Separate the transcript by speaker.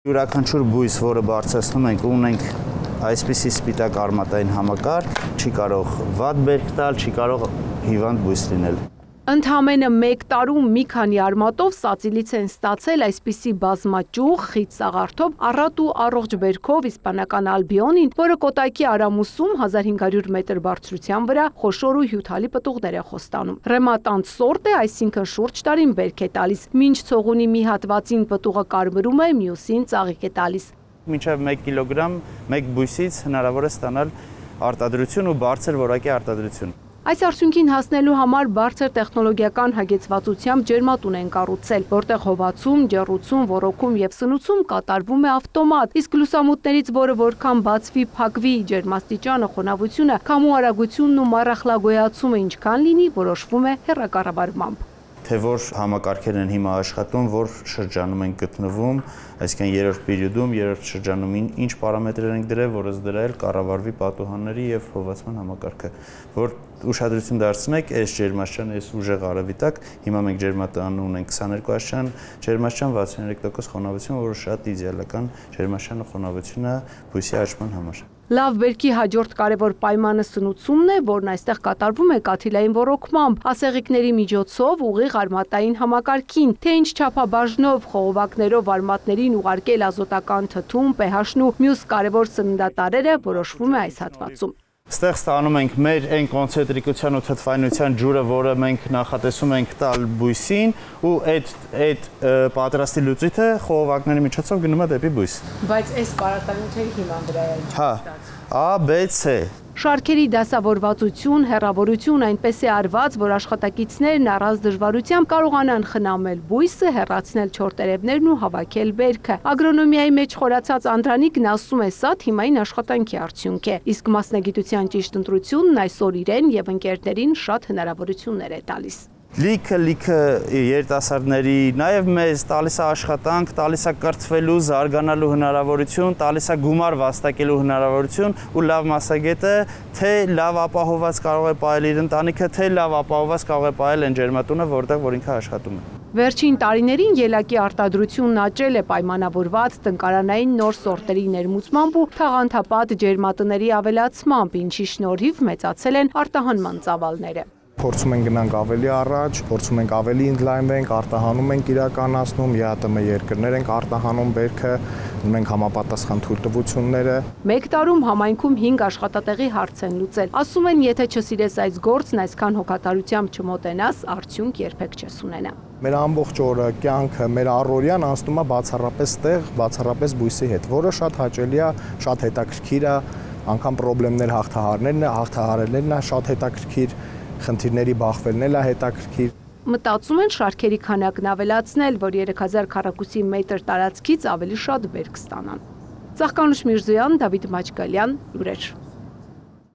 Speaker 1: Յուրաքանչյուր բույս, որը բարձրացնում ենք, ունենք այսպիսի սպիտակ արմատային համակարգ, չի կարող վատ բերք տալ, չի կարող հիվանդ բույս լինել։
Speaker 2: Ընդամենը 1 տարում մի քանի արմատով սածիլից են ստացել այսպիսի բազմաճյուղ, խիտ սաղարթով, առատ ու առողջ բերքով իսպանական Ալբիոնին, որը Կոտայքի Արամուսում 1500 մետր բարձրության վրա խոշոր ու հյութալի պտուղներ է խոստանում։ Ռեմատանտ սորտ է, այսինքն շուրջ տարին բերք է տալիս։ Մինչ ցողունի մի հատվածին պտուղը կարմրում է, մյուսին ծաղիկ է տալիս։
Speaker 1: Մինչև 1 կիլոգրամ մեկ բույսից հնարավոր է ստանալ արտադրություն ու բարձր որակի արտադրություն։
Speaker 2: Այս արդյունքին հասնելու համար բարձր տեխնոլոգիական հագեցվածությամբ ջերմատուն են կառուցել, որտեղ հովացում, ջեռուցում, ոռոգում եւ սնուցում կատարվում է ավտոմատ, իսկ լուսամուտներից, որը որքան բացվի, փակվի, ջերմաստիճանը, խոնավությունը, քամու արագությունն ու մառախլագոյացումը ինչքան լինի, որոշվում է հեռակառավարմամբ։
Speaker 1: Թե որ համակարգերն են հիմա աշխատում, որ շրջանում են գտնվում, այսինքն երրորդ պերիոդում, երրորդ շրջանումին ինչ պարամետրեր ենք դրել, որ ըստ դրա էլ կառավարվի պատուհանների եւ հովացման համակարգը, որ ուշադրություն դարձնեք, այս ջերմաստիճան, այս ուժեղ արևի տակ, հիմա մենք ջերմատանը ունենք 22 աստիճան, ջերմաստիճան 63% խոնավություն, որը շատ իդեալական ջերմաստիճան խոնավություն է բույսի աճման համար։
Speaker 2: Լավ բերքի հաջորդ կարևոր պայմանը սնուցումն է, որն այստեղ կատարվում է կաթիլային ոռոգմամբ, ասեղիկների միջոցով ուղիղ արմատային համակարգին, թե ինչ չափաբաժնով, խողովակներով արմատներին ուղարկել ազոտական թթում, pH-ն ու մյուս կարևոր սննդատարերը որոշվում է այս հատվածում։
Speaker 1: Ստեղ ստանում ենք մեր այն կոնցենտրիկության ու թթվայնության ջուրը, որը մենք նախատեսում ենք տալ բույսին, ու այդ պատրաստի լուծույթը խողովակների միջոցով գնում է դեպի բույս։
Speaker 2: Բայց այս պարարտանյութերի հիման վրա է ինչ ստացվում։
Speaker 1: A, B, C։
Speaker 2: Շարքերի դասավորվածություն, հեռավորություն այնպես է արված, որ աշխատակիցներն առանց դժվարությամբ կարողանան խնամել բույսը, հեռացնել չորտերևներն ու հավաքել բերքը։ Ագրոնոմիայի մեջ խորացած Անդրանիկն ասում է, սա թիմային աշխատանքի արդյունք է, իսկ մասնագիտության ճիշտ ընտրությունն այսօր իրեն եւ ընկերներին շատ հնարավորություններ է տալիս։
Speaker 1: Լիքը երիտասարդների, նաև մեզ տալիս է աշխատանք, տալիս է կրթվելու, զարգանալու հնարավորություն, տալիս է գումար վաստակելու հնարավորություն ու լավ մասնագետը թե լավ ապահոված կարող է պահել իր ընտանիքը, թե լավ ապահոված կարող է պահել այն ջերմատունը, որտեղ որ ինքը աշխատում է։
Speaker 2: Վերջին տարիներին ելակի արտադրությունն աճել է պայմանավորված տնկարանային նոր սորտերի ներմուծմամբ ու թաղանթապատ ջերմատների ավելացմամբ, ինչի շնորհիվ մեծացել են արտահանման ծավալները։
Speaker 3: Փորձում ենք գնանք ավելի առաջ, փորձում ենք ավելի ընդլայնվենք, արտահանում ենք իրականացնում, ԵԱՏՄ երկրներ ենք արտահանում բերքը, ունենք համապատասխան թույլտվությունները։
Speaker 2: 1 տարում համայնքում 5 աշխատատեղի հարց են լուծել։ Ասում են, եթե չսիրես այս գործն, այսքան հոգատարությամբ չմոտենաս, արդյունք երբեք չես ունենա։
Speaker 3: Մեր ամբողջ օրը, կյանքը, մեր առօրյան անցնում է բացառապես տեղ, բացառապես բույսի հետ, որը շատ հաճելի է, շատ հետաքրքիր է, անգամ խնդիրներ հաղթահարելն է շատ հետաքրքիր, խնդիրների բախվելն էլ է հետաքրքիր։
Speaker 2: Մտածում են շարքերի քանակն ավելացնել, որ 3000 քառակուսի մետր տարածքից ավելի շատ բերք ստանան։ Ծաղկանուշ Միրզոյան, Դավիթ Մաչկալյան, լուրեր։